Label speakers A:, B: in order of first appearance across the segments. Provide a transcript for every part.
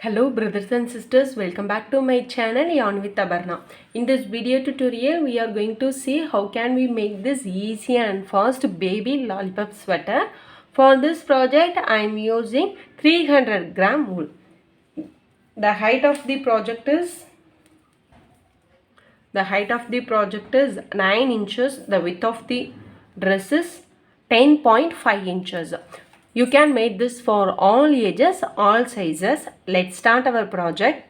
A: Hello brothers and sisters, welcome back to my channel Yarn with Abarna. In this video tutorial we are going to see how can we make this easy and fast baby lollipop sweater. For this project I am using 300 gram wool. The height of the project is 9 inches. The width of the dress is 10.5 inches. You can make this for all ages, all sizes. Let's start our project.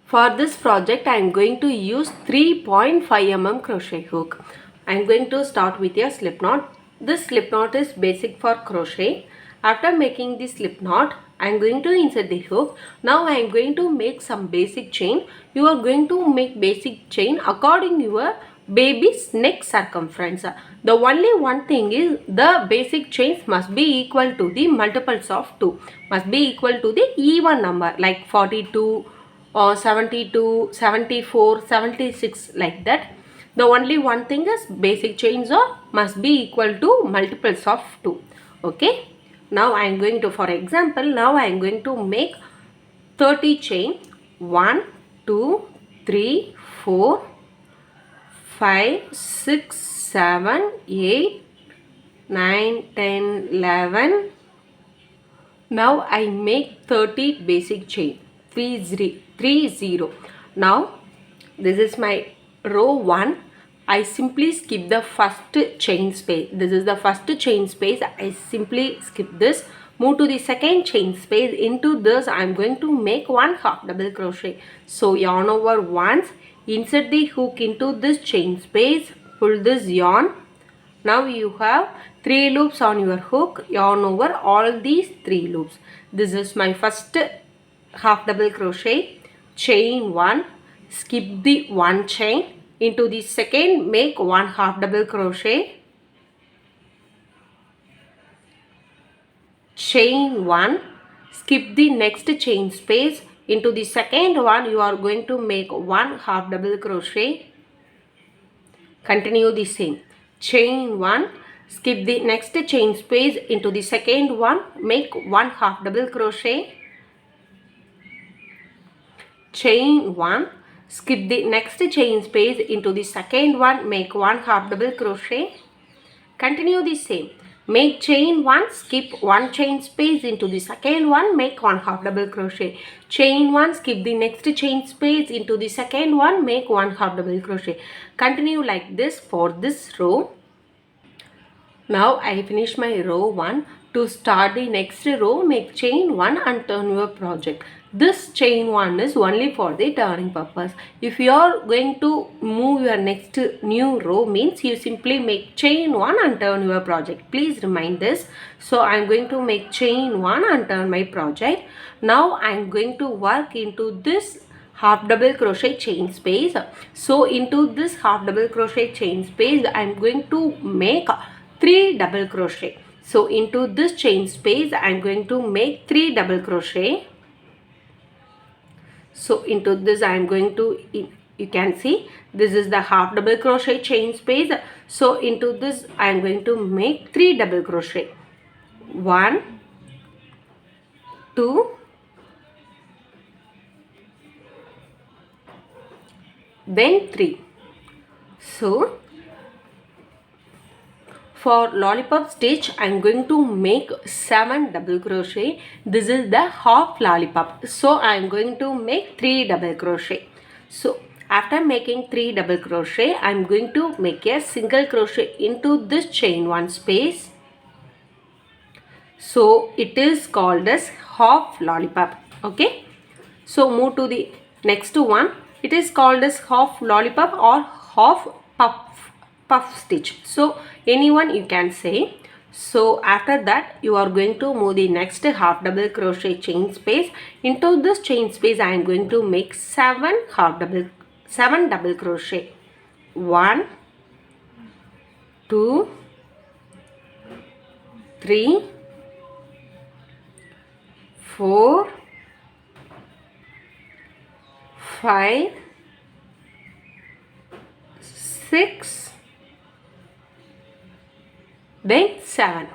A: For this project, I am going to use 3.5 mm crochet hook. I am going to start with a slip knot. This slip knot is basic for crochet. After making the slip knot, I am going to insert the hook. Now I am going to make some basic chain. You are going to make basic chain according to your baby's neck circumference. The only one thing is the basic chains must be equal to the multiples of 2. Must be equal to the even number like 42 or 72, 74, 76 like that. The only one thing is basic chains must be equal to multiples of 2. Okay. Now I am going to, for example, now I am going to make 30 chain. 1, 2, 3, 4, 5, 6, 7, 8, 9, 10, 11. Now I make 30 basic chain. 3, 0. Now this is my row 1. I simply skip the first chain space. This is the first chain space. I simply skip this. Move to the second chain space. Into this I am going to make one half double crochet. So yarn over once. Insert the hook into this chain space. Pull this yarn. Now you have 3 loops on your hook. Yarn over all these 3 loops. This is my first half double crochet. Chain 1. Skip the 1 chain. Into the second make 1 half double crochet. Chain 1. Skip the next chain space. Into the second one you are going to make 1 half double crochet. Continue the same. Chain 1. Skip the next chain space. Into the second one make 1 half double crochet. Chain 1. Skip the next chain space. Into the second one make 1 half double crochet. Continue the same. Make chain 1, skip 1 chain space. Into the second one make 1 half double crochet. Chain 1, skip the next chain space. Into the second one make 1 half double crochet. Continue like this for this row. Now I finish my row 1. To start the next row, make chain 1 and turn your project. This chain 1 is only for the turning purpose. If you are going to move your next new row, means you simply make chain 1 and turn your project. Please remind this. So I am going to make chain 1 and turn my project. Now I am going to work into this half double crochet chain space. So into this half double crochet chain space, I am going to make 3 double crochet. So into this chain space I am going to make 3 double crochet. So into this I am going to, you can see this is the half double crochet chain space. So into this I am going to make 3 double crochet. 1, 2, then 3. So for lollipop stitch I am going to make 7 double crochet. This is the half lollipop. So I am going to make 3 double crochet. So after making 3 double crochet I am going to make a single crochet into this chain 1 space. So it is called as half lollipop. Okay. So move to the next one. It is called as half lollipop or half puff stitch. So anyone you can say. So after that you are going to move the next half double crochet chain space. Into this chain space I am going to make 7 double crochet. 1, 2, 3, 4, 5, 6, then 7.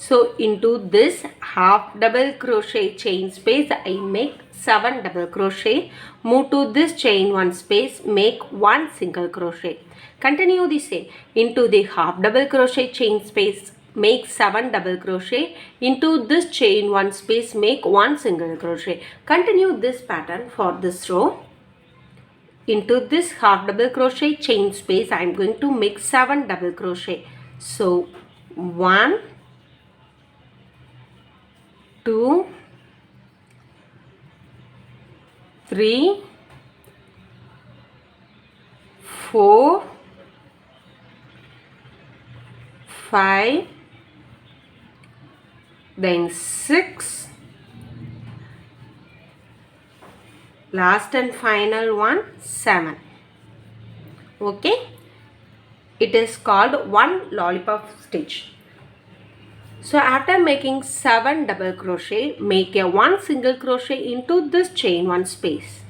A: So into this half double crochet chain space, I make 7 double crochet. Move to this chain 1 space, make 1 single crochet. Continue the same. Into the half double crochet chain space, make 7 double crochet. Into this chain 1 space, make 1 single crochet. Continue this pattern for this row. Into this half double crochet chain space, I am going to make 7 double crochet. So 1, 2, 3, 4, 5, then 6, last and final one 7. Okay, it is called one lollipop stitch. So after making 7 double crochet, make a 1 single crochet into this chain 1 space.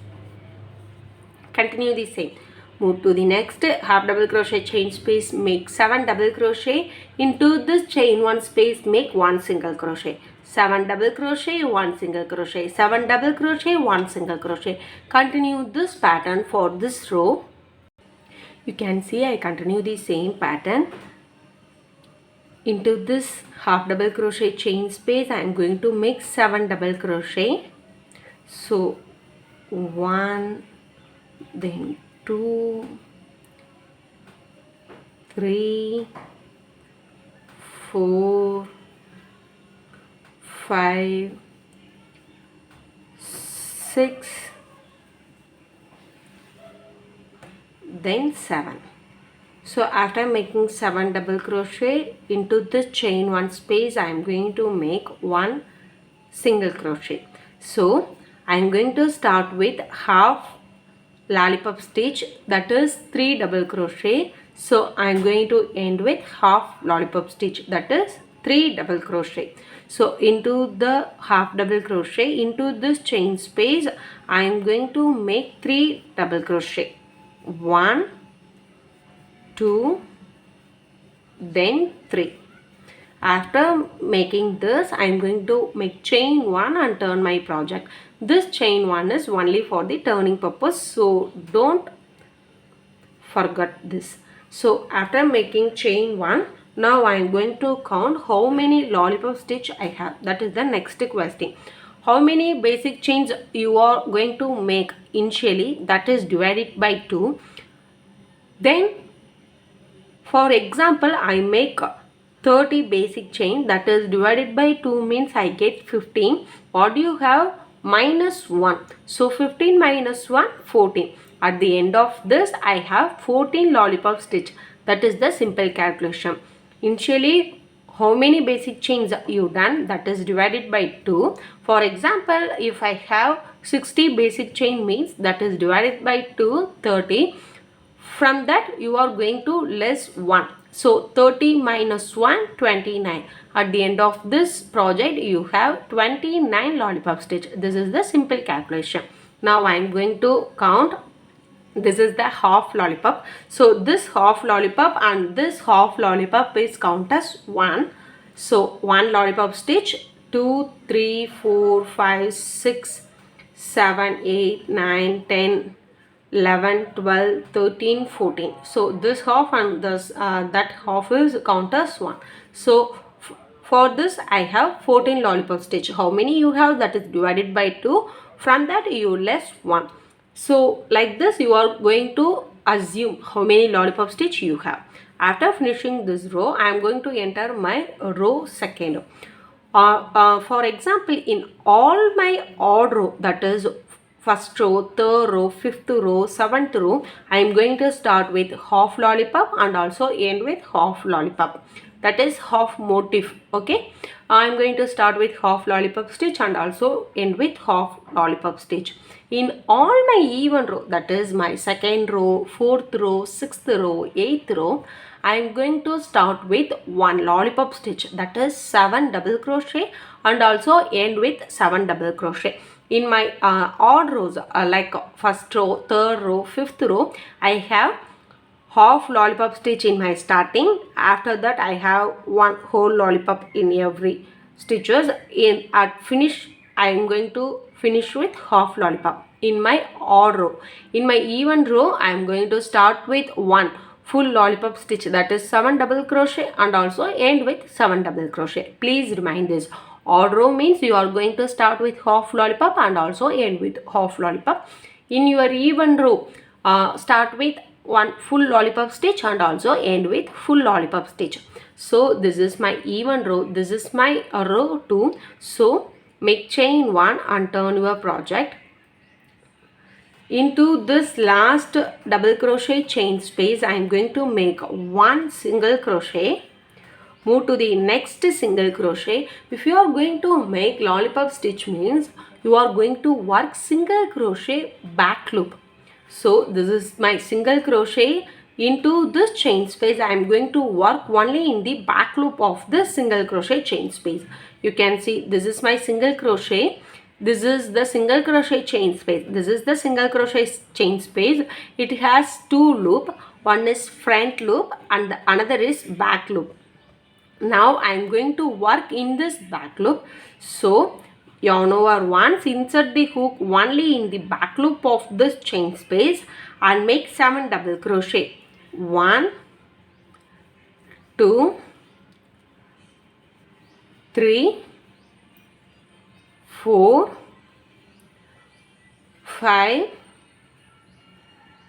A: Continue the same. Move to the next half double crochet chain space, make 7 double crochet. Into this chain 1 space, make 1 single crochet. 7 double crochet, 1 single crochet, 7 double crochet, 1 single crochet. Continue this pattern for this row. You can see I continue the same pattern. Into this half double crochet chain space, I am going to make 7 double crochet. So 1, then 2, 3, 4, 5, 6, then 7. So after making 7 double crochet, into this chain 1 space, I am going to make 1 single crochet. So I am going to start with half lollipop stitch, that is 3 double crochet. So I am going to end with half lollipop stitch, that is 3 double crochet. So into the half double crochet, into this chain space, I am going to make 3 double crochet. 1, 2, then 3. After making this, I am going to make chain 1 and turn my project. This chain 1 is only for the turning purpose, so don't forget this. So after making chain 1, now I am going to count how many lollipop stitch I have. That is the next question. How many basic chains you are going to make initially, that is divided by 2. Then for example, I make 30 basic chain, that is divided by 2 means I get 15. What do you have? Minus 1. So 15 minus 1, 14. At the end of this, I have 14 lollipop stitch. That is the simple calculation. Initially, how many basic chains you done? That is divided by 2. For example, if I have 60 basic chain means that is divided by 2, 30. From that you are going to less 1. So 30 minus 1, 29. At the end of this project you have 29 lollipop stitch. This is the simple calculation. Now I am going to count. This is the half lollipop. So this half lollipop and this half lollipop is count as 1. So 1 lollipop stitch, 2, 3, 4, 5, 6, 7, 8, 9, 10, 11, 12, 13, 14. So this half and this that half is count as 1. So for this I have 14 lollipop stitch. How many you have? That is divided by 2. From that you less 1. So like this you are going to assume how many lollipop stitch you have. After finishing this row, I am going to enter my row second. For example, in all my odd row, that is first row, third row, fifth row, seventh row, I am going to start with half lollipop and also end with half lollipop. That is half motif. Okay, I am going to start with half lollipop stitch and also end with half lollipop stitch. In all my even row, that is my second row, fourth row, sixth row, eighth row, I am going to start with 1 lollipop stitch, that is 7 double crochet and also end with 7 double crochet. In my odd rows like first row, third row, fifth row, I have half lollipop stitch in my starting. After that I have one whole lollipop in every stitches. In at finish I am going to finish with half lollipop. In my odd row, in my even row I am going to start with one full lollipop stitch, that is 7 double crochet, and also end with 7 double crochet. Please remind this. Odd row means you are going to start with half lollipop and also end with half lollipop. In your even row, start with one full lollipop stitch and also end with full lollipop stitch. So this is my even row, this is my row 2. So make chain 1 and turn your project. Into this last double crochet chain space I am going to make one single crochet. Move to the next single crochet. If you are going to make lollipop stitch means you are going to work single crochet back loop. So this is my single crochet. Into this chain space I am going to work only in the back loop of this single crochet chain space. You can see this is my single crochet. This is the single crochet chain space. This is the single crochet chain space. It has two loop. One is front loop and another is back loop. Now I am going to work in this back loop. So yarn over once, insert the hook only in the back loop of this chain space and make 7 double crochet. 1, 2, 3, 4, 5,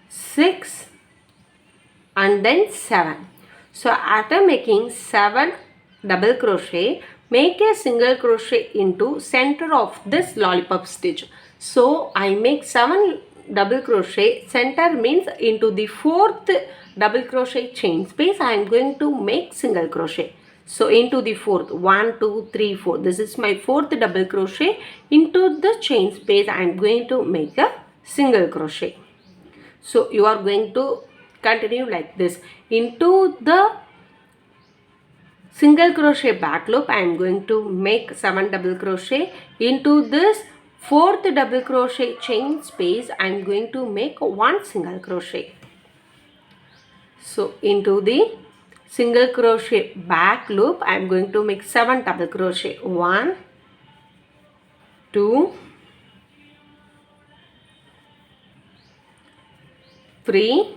A: 6 and then 7. So after making 7 double crochet, make a single crochet into center of this lollipop stitch. So I make 7 double crochet, center means into the 4th double crochet chain space I am going to make single crochet. So into the 4th, 1, 2, 3, 4. This is my 4th double crochet. Into the chain space I am going to make a single crochet. So you are going to continue like this. Into the single crochet back loop I am going to make 7 double crochet. Into this 4th double crochet chain space I am going to make one single crochet. So into the single crochet back loop I am going to make 7 double crochet. 1, 2, 3,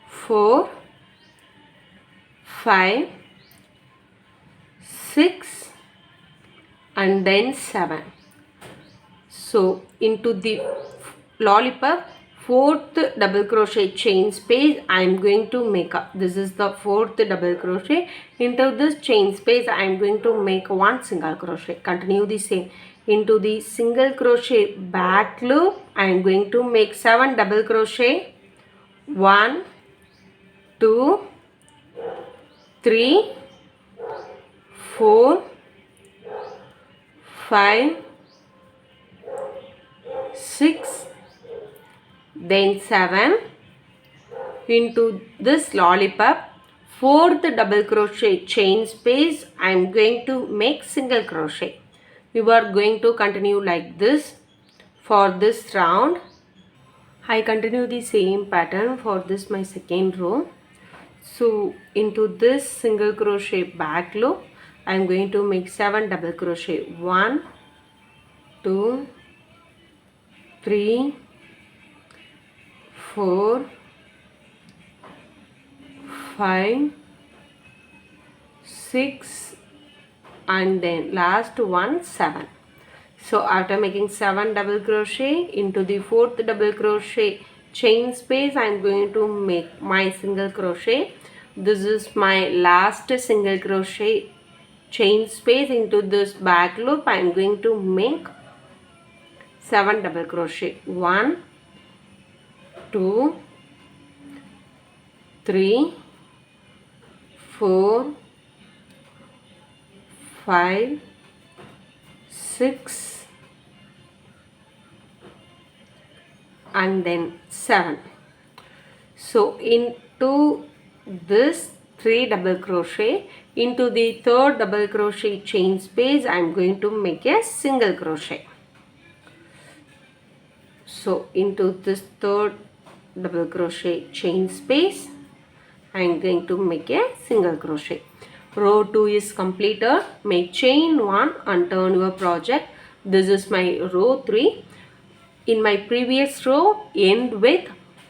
A: 4, 5, 6 and then 7. So into the lollipop 4th double crochet chain space I am going to make up. This is the 4th double crochet. Into this chain space I am going to make one single crochet. Continue the same. Into the single crochet back loop I am going to make 7 double crochet. 1, 2, 3, 4, 5, 6, then 7. Into this lollipop 4th double crochet chain space I am going to make single crochet. You are going to continue like this for this round. I continue the same pattern for this my second row. So into this single crochet back loop I am going to make 7 double crochet. 1, 2, 3, 4, 5, 6 and then last one 7. So after making 7 double crochet, into the 4th double crochet chain space I am going to make my single crochet. This is my last single crochet chain space. Into this back loop I am going to make 7 double crochet. 1, 2, 3, 4, 5, 6 and then 7. So into this 3 double crochet, into the 3rd double crochet chain space I am going to make a single crochet. So into this 3rd double crochet chain space. I am going to make a single crochet. Row 2 is completed. Make chain 1 and turn your project. This is my row 3. In my previous row, end with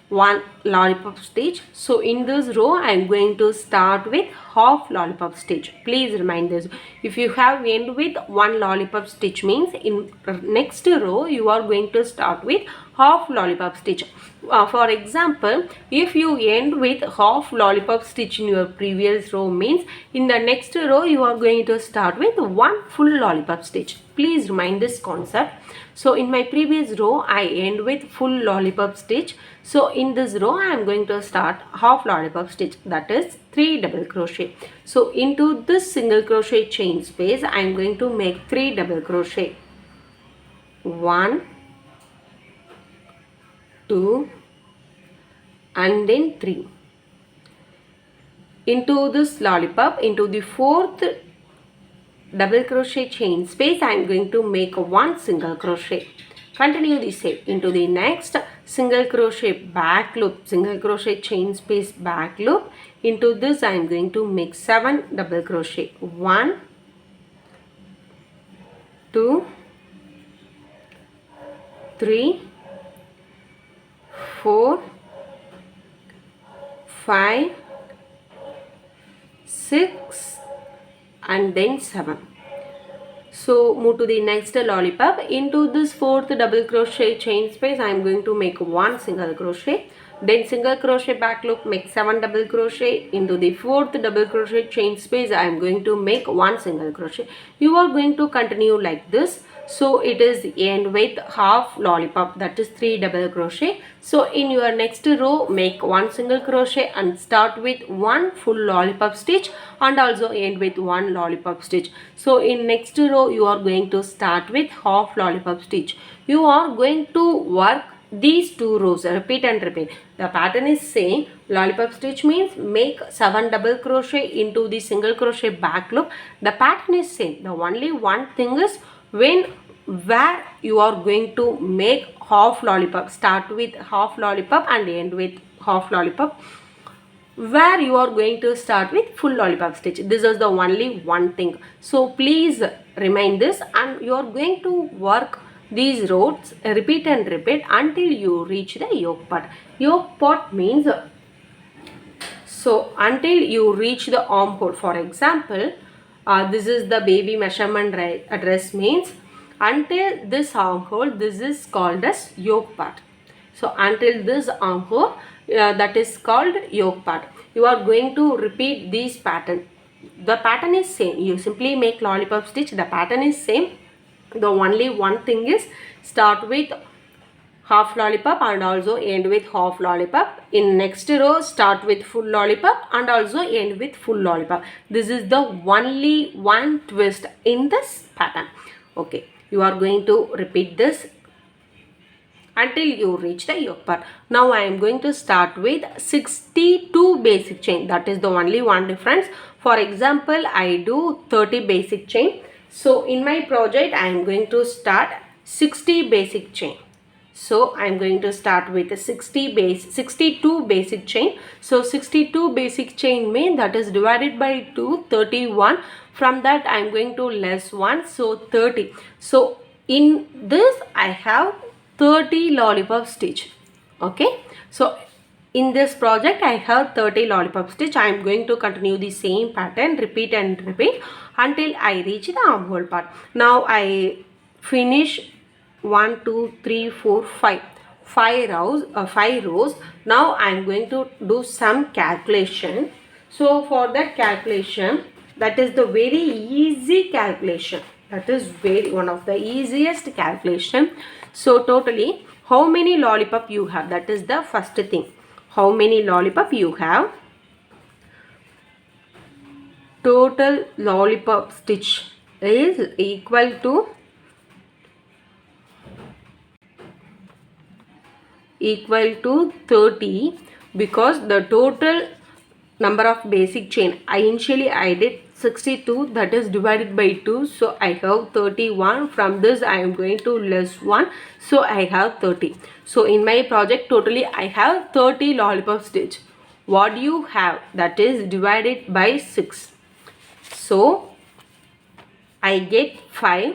A: one lollipop stitch. So in this row, I am going to start with half lollipop stitch. Please remind this. If you have end with one lollipop stitch means in next row, you are going to start with half lollipop stitch. For example, if you end with half lollipop stitch in your previous row means in the next row, you are going to start with one full lollipop stitch. Please remind this concept. So in my previous row, I end with full lollipop stitch. So in this row, I am going to start half lollipop stitch, that is 3 double crochet. So into this single crochet chain space, I am going to make 3 double crochet. 1, 2 and then 3. Into this lollipop, into the 4th double crochet chain space, I am going to make one single crochet. Continue the same. Into the next single crochet back loop, single crochet chain space back loop. Into this I am going to make 7 double crochet. 1, 2, 3, 4, 5, 6 and then 7. So move to the next lollipop. Into this 4th double crochet chain space, I am going to make one single crochet. Then single crochet back loop, make 7 double crochet. Into the 4th double crochet chain space, I am going to make one single crochet. You are going to continue like this. So it is end with half lollipop, that is 3 double crochet. So in your next row, make one single crochet and start with one full lollipop stitch and also end with one lollipop stitch. So in next row, you are going to start with half lollipop stitch. You are going to work these 2 rows, repeat and repeat. The pattern is same. Lollipop stitch means make 7 double crochet into the single crochet back loop. The pattern is same. The only one thing is where you are going to make half lollipop, start with half lollipop and end with half lollipop, where you are going to start with full lollipop stitch. This is the only one thing. So please remind this, and you are going to work these rows, repeat and repeat until you reach the yoke part. Yoke part means so until you reach the armhole. For example, this is the baby measurement dress means until this armhole, this is called as yoke part. So until this armhole, that is called yoke part. You are going to repeat this pattern. The pattern is same. You simply make lollipop stitch. The pattern is same. The only one thing is start with half lollipop and also end with half lollipop. In next row, start with full lollipop and also end with full lollipop. This is the only one twist in this pattern. Okay, you are going to repeat this until you reach the yoke part. Now I am going to start with 62 basic chain. That is the only one difference. For example, I do 30 basic chain. So in my project, I am going to start 60 basic chain. So I am going to start with a 62 basic chain. So 62 basic chain means that is divided by 2, 31. From that I am going to less 1, so 30. So in this I have 30 lollipop stitch. Okay. So in this project I have 30 lollipop stitch. I am going to continue the same pattern, repeat and repeat until I reach the armhole part. Now I finish 1, 2, 3, 4, 5 rows. Now I am going to do some calculation. So for that calculation, that is the very easy calculation. That is one of the easiest calculation. So totally how many lollipop you have? That is the first thing. How many lollipop you have? Total lollipop stitch is equal to 30, because the total number of basic chain, initially I did 62, that is divided by 2, so I have 31. From this I am going to less 1, so I have 30. So in my project totally I have 30 lollipop stitch. What do you have? That is divided by 6. So I get 5.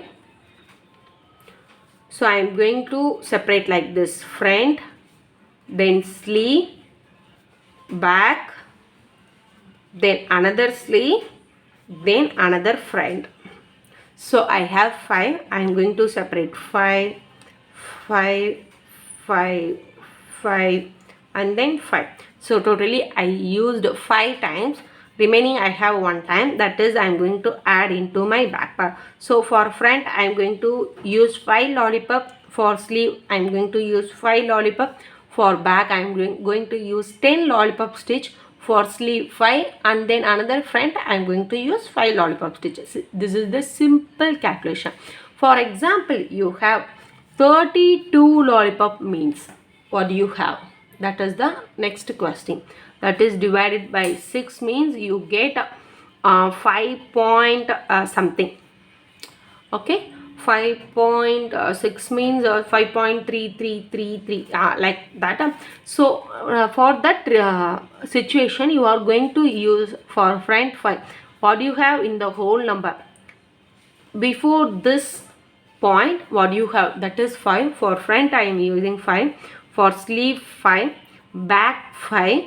A: So I am going to separate like this: front, then sleeve, back, then another sleeve, then another front. So I have 5. I am going to separate 5, 5, 5, 5, and then 5. So totally I used 5 times. Remaining I have 1 time, that is I am going to add into my back part. So for front I am going to use 5 lollipop. For sleeve I am going to use 5 lollipop. For back I am going to use 10 lollipop stitch. For sleeve 5, and then another front I am going to use 5 lollipop stitches. This is the simple calculation. For example, you have 32 lollipop means what do you have? That is the next question. That is divided by 6 means you get 5 point something. Okay, 5.6 means 5.3333 like that. So for that situation you are going to use for front 5. What do you have in the whole number? Before this point what do you have? That is 5. For front I am using 5. For sleeve 5, back 5,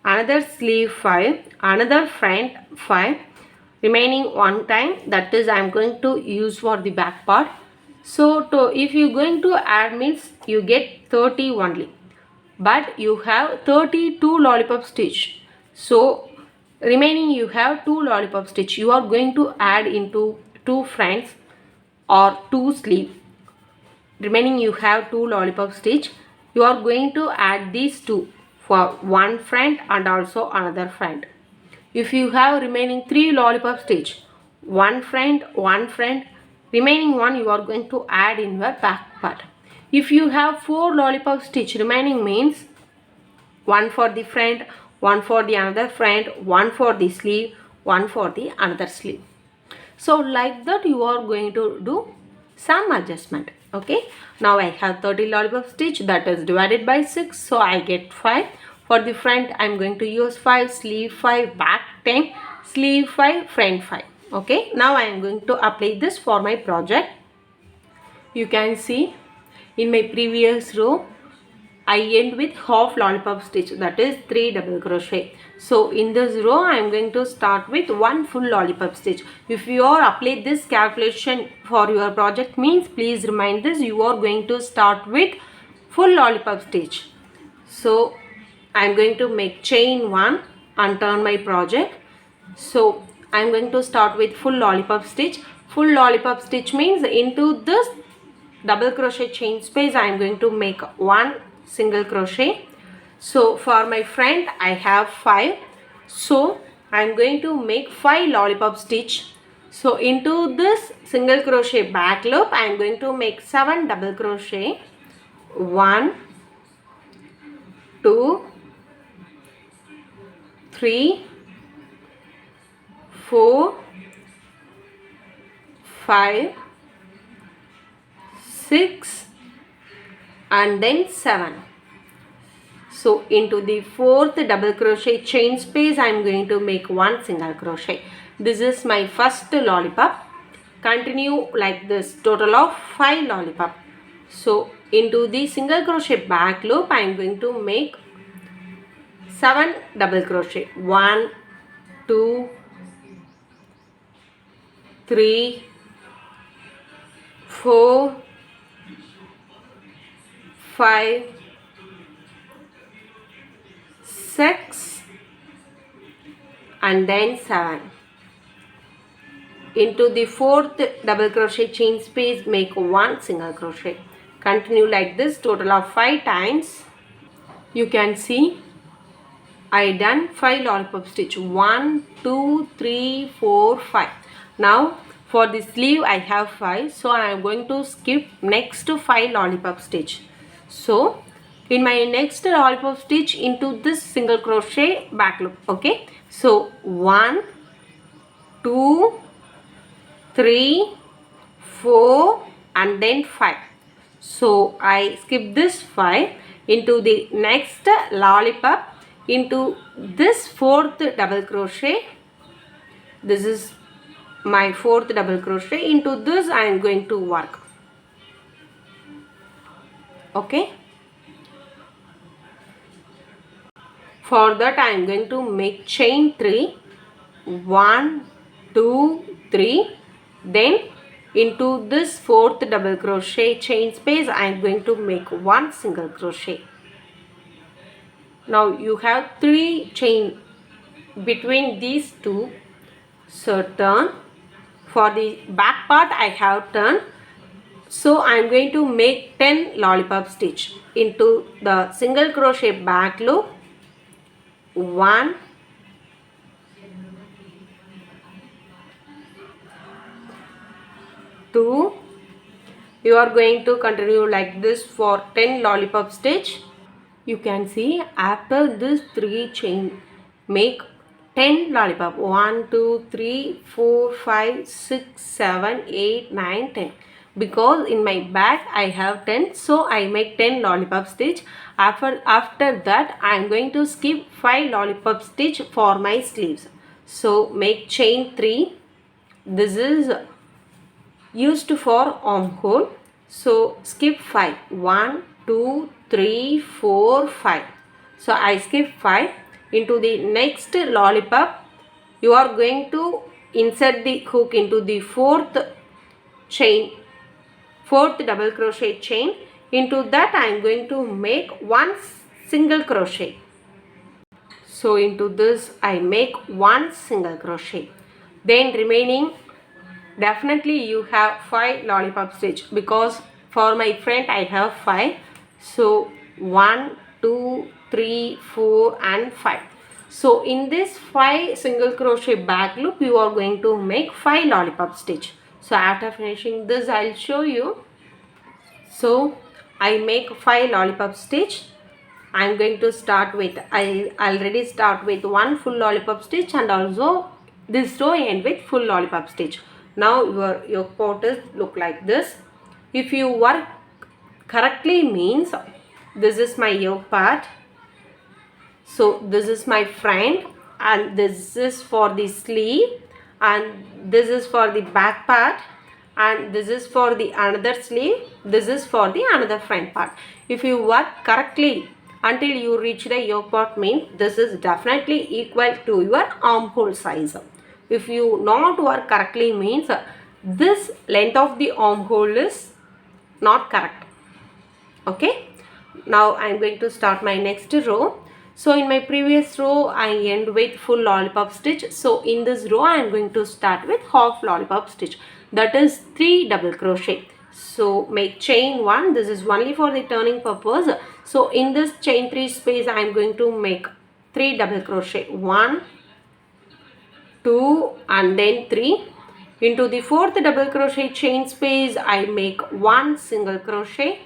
A: another sleeve 5, another front 5, remaining 1 time, that is I am going to use for the back part. So if you going to add means you get 30 only, but you have 32 lollipop stitch. So remaining you have 2 lollipop stitch. You are going to add into 2 fronts or 2 sleeve. Remaining you have 2 lollipop stitch. You are going to add these 2 for 1 front and also another front. If you have remaining 3 lollipop stitch, 1 front, remaining 1 you are going to add in your back part. If you have 4 lollipop stitch, remaining means 1 for the front, 1 for the another front, 1 for the sleeve, 1 for the another sleeve. So like that you are going to do some adjustment. Okay, now I have 30 lollipop stitch, that is divided by 6, so I get 5. For the front I am going to use 5, sleeve 5, back 10, sleeve 5, front 5. Okay, now I am going to apply this for my project. You can see in my previous row I end with half lollipop stitch, that is 3 double crochet. So in this row I am going to start with 1 full lollipop stitch. If you are apply this calculation for your project means please remind this, you are going to start with full lollipop stitch. So I am going to make chain 1 and turn my project. So I am going to start with full lollipop stitch. Full lollipop stitch means into this double crochet chain space I am going to make 1 single crochet. So for my front I have 5, so I am going to make 5 lollipop stitch. So into this single crochet back loop I am going to make 7 double crochet. 1, 2, 3, 4, 5, 6 and then 7. So into the 4th double crochet chain space I am going to make 1 single crochet. This is my first lollipop. Continue like this, total of 5 lollipop. So into the single crochet back loop I am going to make 7 double crochet. 1, 2, 3, 4, 5, 6 and then 7. Into the 4th double crochet chain space make 1 single crochet. Continue like this, total of 5 times. You can see I done 5 lollipop stitch. 1, 2, 3, 4, 5. Now for the sleeve I have 5, so I am going to skip next 5 lollipop stitch. So in my next lollipop stitch into this single crochet back loop. Okay, so 1, 2, 3, 4 and then 5. So I skip this 5 into the next lollipop into this fourth double crochet. This is my fourth double crochet. Into this I am going to work. Okay. For that I am going to make chain 3. 1, 2, 3. Then into this fourth double crochet chain space I am going to make one single crochet. Now you have 3 chain between these two. So turn. For the back part I have turned. So I am going to make 10 lollipop stitch into the single crochet back loop. 1, 2. You are going to continue like this for 10 lollipop stitch. You can see after this 3 chain make 10 lollipop. 1, 2, 3, 4, 5, 6, 7, 8, 9, 10. Because in my back I have 10, so I make 10 lollipop stitch. After that I am going to skip 5 lollipop stitch for my sleeves. So make chain 3. This is used for armhole. So skip 5. 1, 2, 3, 4, 5. So I skip 5. Into the next lollipop you are going to insert the hook into the fourth double crochet chain. Into that I am going to make one single crochet. So into this I make one single crochet. Then remaining, definitely you have 5 lollipop stitch because for my friend I have 5. So 1, 2, 3, 4 and 5. So in this 5 single crochet back loop you are going to make 5 lollipop stitch. So after finishing this I will show you. So I make 5 lollipop stitch. I am going to start with, I already start with 1 full lollipop stitch and also this row end with full lollipop stitch. Now your yoke part look like this. If you work correctly means this is my yoke part. So this is my front and this is for the sleeve and this is for the back part and this is for the another sleeve. This is for the another front part. If you work correctly until you reach the yoke part means this is definitely equal to your armhole size. If you not work correctly means this length of the armhole is not correct. Okay. Now I am going to start my next row. So in my previous row I end with full lollipop stitch. So in this row I am going to start with half lollipop stitch. That is 3 double crochet. So make chain 1. This is only for the turning purpose. So in this chain 3 space I am going to make 3 double crochet. 1, 2 and then 3. Into the fourth double crochet chain space I make 1 single crochet.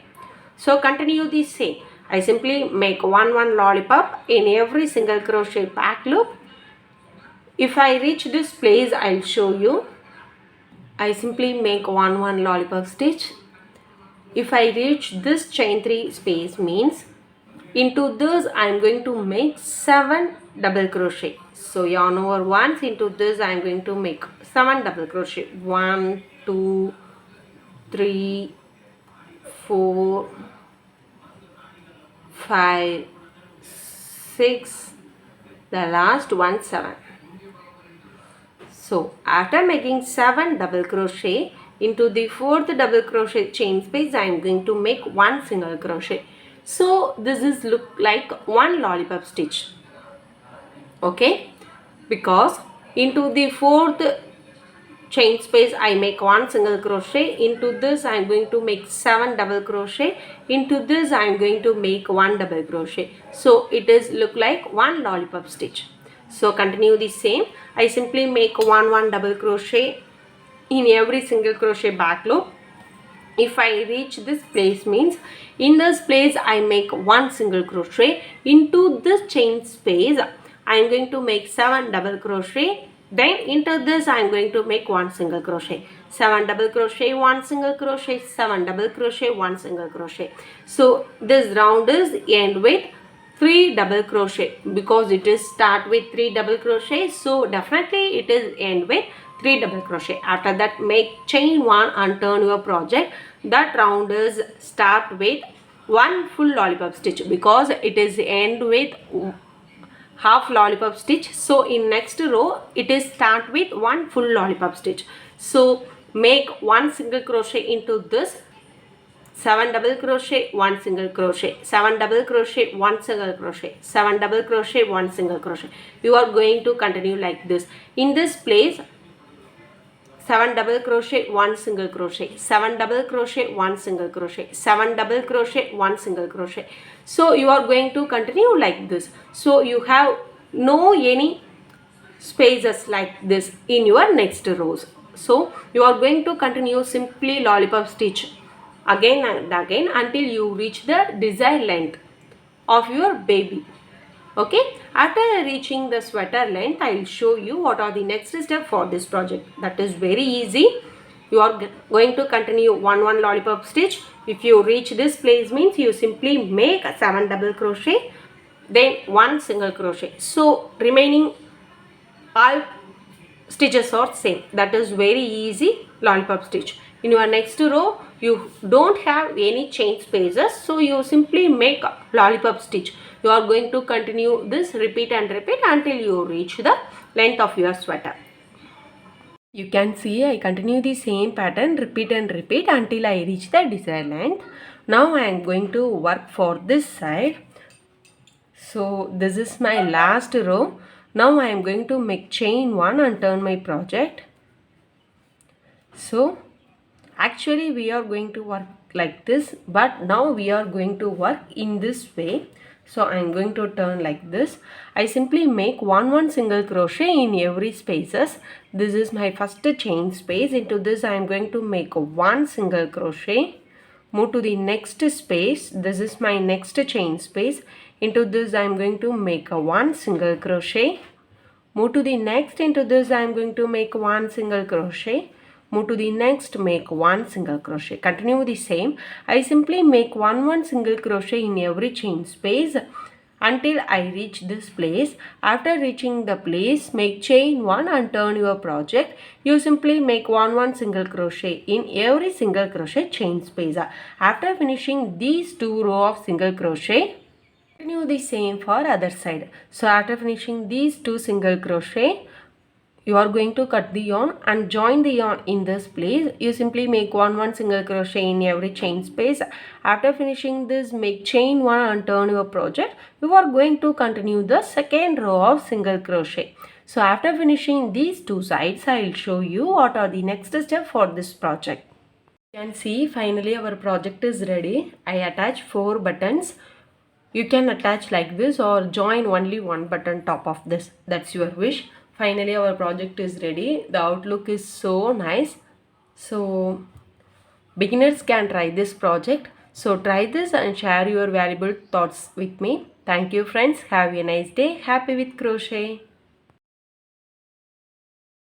A: So continue the same. I simply make 1 lollipop in every single crochet back loop. If I reach this place I will show you. I simply make 1 lollipop stitch. If I reach this chain 3 space means into this I am going to make 7 double crochet. So yarn over once. Into this I am going to make 7 double crochet. 1, 2, 3, 4, 5, 6, the last one 7. So after making 7 double crochet into the fourth double crochet chain space I am going to make 1 single crochet. So this is look like 1 lollipop stitch. Okay, because into the fourth chain space I make 1 single crochet. Into this I am going to make 7 double crochet. Into this I am going to make 1 double crochet. So it is look like 1 lollipop stitch. So continue the same. I simply make 1 double crochet in every single crochet back loop. If I reach this place means in this place I make 1 single crochet. Into this chain space I am going to make 7 double crochet. Then into this I am going to make 1 single crochet, 7 double crochet, 1 single crochet, 7 double crochet, 1 single crochet. So this round is end with 3 double crochet because it is start with 3 double crochet, so definitely it is end with 3 double crochet. After that make chain 1 and turn your project. That round is start with 1 full lollipop stitch because it is end with half lollipop stitch. So in next row it is start with 1 full lollipop stitch. So make 1 single crochet into this, 7 double crochet, 1 single crochet, 7 double crochet, 1 single crochet, 7 double crochet, 1 single crochet. You are going to continue like this. In this place 7 double crochet, 1 single crochet, 7 double crochet, 1 single crochet, 7 double crochet, 1 single crochet. So you are going to continue like this. So you have no any spaces like this in your next rows. So you are going to continue simply lollipop stitch again and again until you reach the desired length of your baby. Okay, after reaching the sweater length I will show you what are the next step for this project. That is very easy. You are going to continue 1 lollipop stitch. If you reach this place means you simply make a 7 double crochet, then 1 single crochet. So remaining all stitches are same. That is very easy lollipop stitch. In your next row you don't have any chain spaces, so you simply make a lollipop stitch. You are going to continue this repeat and repeat until you reach the length of your sweater. You can see I continue the same pattern, repeat and repeat until I reach the desired length. Now I am going to work for this side. So this is my last row. Now I am going to make chain 1 and turn my project. So actually we are going to work like this, but now we are going to work in this way. So I am going to turn like this. I simply make 1 single crochet in every spaces. This is my first chain space. Into this I am going to make 1 single crochet. Move to the next space. This is my next chain space. Into this I am going to make 1 single crochet. Move to the next. Into this I am going to make 1 single crochet. Move to the next, make 1 single crochet. Continue the same. I simply make 1 single crochet in every chain space until I reach this place. After reaching the place, make chain 1 and turn your project. You simply make 1 single crochet in every single crochet chain space. After finishing these 2 rows of single crochet, continue the same for other side. So after finishing these 2 single crochet, you are going to cut the yarn and join the yarn in this place. You simply make 1 single crochet in every chain space. After finishing this, make chain 1 and turn your project. You are going to continue the second row of single crochet. So after finishing these 2 sides, I will show you what are the next step for this project. You can see finally our project is ready. I attach 4 buttons. You can attach like this or join only 1 button top of this. That's your wish. Finally our project is ready. The outlook is so nice. So beginners can try this project. So try this and share your valuable thoughts with me. Thank you friends. Have a nice day. Happy with crochet.